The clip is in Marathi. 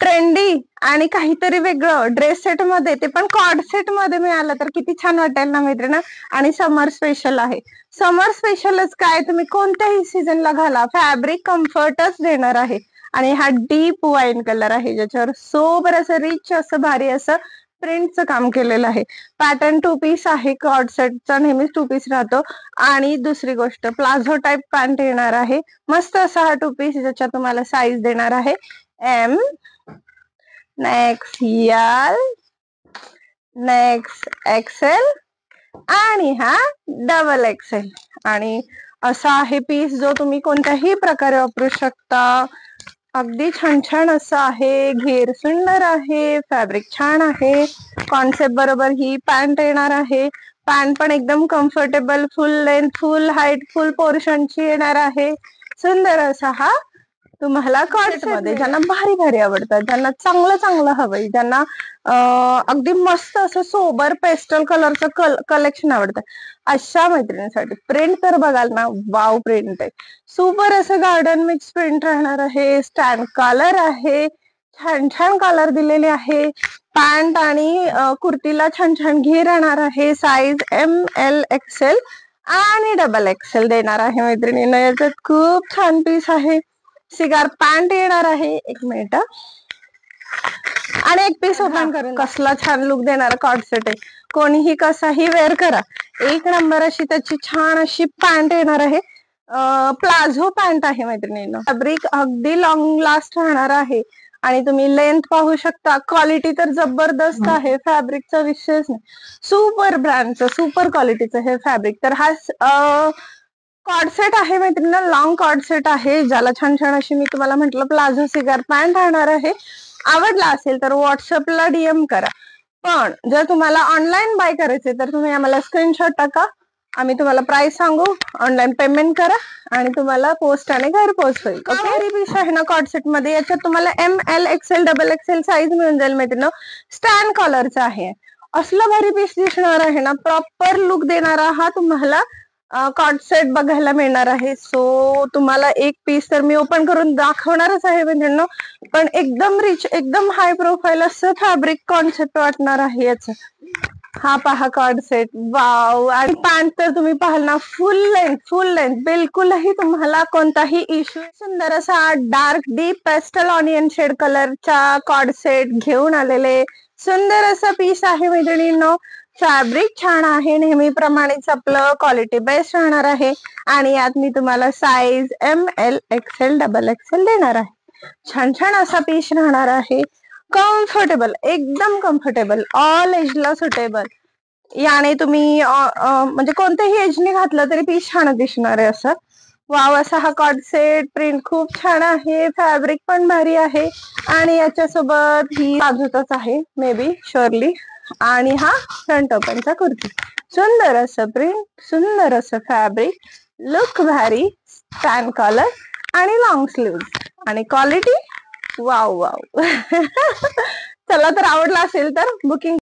ट्रेंडी आणि काहीतरी वेगळं ड्रेस सेट मध्ये, ते पण कॉर्ड सेट मध्ये मिळालं तर किती छान वाटेल ना मैत्रिणी. आणि समर स्पेशल आहे. समर स्पेशलच काय, तुम्ही कोणत्याही सीझनला घाला, फॅब्रिक कम्फर्टच देणार आहे. आणि हा डीप वाईन कलर आहे, ज्याच्यावर सोबर असं रिच असं भारी असं प्रिंटचं काम केलेलं आहे. पॅटर्न टू पीस आहे, कॉर्ड सेटचा नेहमीच टू पीस राहतो. आणि दुसरी गोष्ट, प्लाझो टाईप पॅन्ट येणार आहे. मस्त असा हा टू पीस, ज्याच्यात तुम्हाला साईज देणार आहे M, next L, next XL आणि हा डबल एक्सेल. आणि असा आहे पीस जो तुम्ही कोणत्याही प्रकारे वापरू शकता. अगदी छान छान असं आहे, घेर सुंदर आहे, फॅब्रिक छान आहे. कॉन्सेप्ट बरोबर ही पॅन्ट येणार आहे. पॅन्ट पण एकदम comfortable, full length, full height, full पोर्शनची येणार आहे. सुंदर असा हा तुम्हाला कॉर्ड मध्ये, ज्यांना भारी भारी आवडतात, ज्यांना चांगलं चांगलं हवंय, ज्यांना अगदी मस्त असं सोबर पेस्टल कलरचं कलेक्शन आवडतं, अशा मैत्रिणींसाठी प्रिंट तर बघाल ना, वाव प्रिंट आहे. सुपर असं गार्डन मिक्स प्रिंट राहणार आहे. स्टँड कलर आहे, छान छान कलर दिलेले आहे. पॅन्ट आणि कुर्तीला छान छान घेर येणार आहे. साईज एम, एल, एक्सेल आणि डबल एक्सेल देणार आहे मैत्रिणींना. याच्यात खूप छान पीस आहे. सिगार पॅन्ट येणार आहे. एक मिनिट, आणि एक पीस ओपन करून कसला छान लुक देणार कॉर्ड सेट आहे. कोणीही कसाही वेअर करा, एक नंबर अशी त्याची छान अशी पॅन्ट येणार आहे. प्लाझो पॅन्ट आहे मैत्रिणींना. फॅब्रिक अगदी लॉंग लास्ट राहणार आहे. आणि तुम्ही लेंथ पाहू शकता, क्वालिटी तर जबरदस्त आहे. फॅब्रिकचा विषयच नाही. सुपर ब्रँडचं, सुपर क्वालिटीचं हे फॅब्रिक. तर हा कॉर्ड सेट आहे मैत्रिणींना, लॉंग कॉर्ड सेट आहे, ज्याला छान छान अशी मी तुम्हाला म्हटलं प्लाझो सिगार पॅन्ट राहणार आहे. आवडला असेल तर व्हॉट्सअपला डीएम करा. पण जर तुम्हाला ऑनलाईन बाय करायचे तर तुम्ही आम्हाला स्क्रीनशॉट टाका, आम्ही तुम्हाला प्राइस सांगू, ऑनलाईन पेमेंट करा आणि तुम्हाला पोस्टाने घर पोच होईल. ओके, पीस आहे ना कॉर्ड सेट मध्ये, याच्यात तुम्हाला M, L, XL, double XL size मिळून जाईल मैत्रिणी. स्टँड कॉलरचा आहे. असला भारी पीस दिसणार आहे ना, प्रॉपर लुक देणारा हा तुम्हाला कॉर्ड सेट बघायला मिळणार आहे. सो तुम्हाला एक पीस तर मी ओपन करून दाखवणारच आहे मित्रांनो, पण एकदम रिच, एकदम हाय प्रोफाईल असं फॅब्रिक कॉन्सेप्ट वाटणार आहे याचं. हा पहा कॉर्ड सेट, वाव. आणि पॅन्ट तर तुम्ही पाहाल ना, फुल लेंथ, फुल लेंथ, बिलकुलही तुम्हाला कोणताही इश्यू. सुंदर असा dark deep pastel onion shade कलरचा कॉर्ड सेट घेऊन आलेले सुंदर असं पीस आहे मैत्रिणींनो. फॅब्रिक छान आहे, नेहमीप्रमाणेच आपलं क्वालिटी बेस्ट राहणार आहे. आणि यात मी तुम्हाला size M, L, XL, double XL देणार आहे. छान छान असा पीस राहणार आहे. कम्फर्टेबल, एकदम कम्फर्टेबल, ऑल एजला सुटेबल. याने तुम्ही म्हणजे कोणत्याही एजने घातलं तरी पीस छान दिसणार आहे असं. वाव असा हा कॉर्ड सेट, प्रिंट खूप छान आहे, फॅब्रिक पण भारी आहे. आणि याच्यासोबत ही बाजूचाच आहे मे बी, शुअरली. आणि हा फ्रंट ओपनचा कुर्ती. सुंदर असं प्रिंट, सुंदर असं फॅब्रिक, लुक भारी, स्टँड कॉलर आणि लॉंग स्लीव्ह आणि क्वालिटी वाव वाव. चला, तर आवडला असेल तर बुकिंग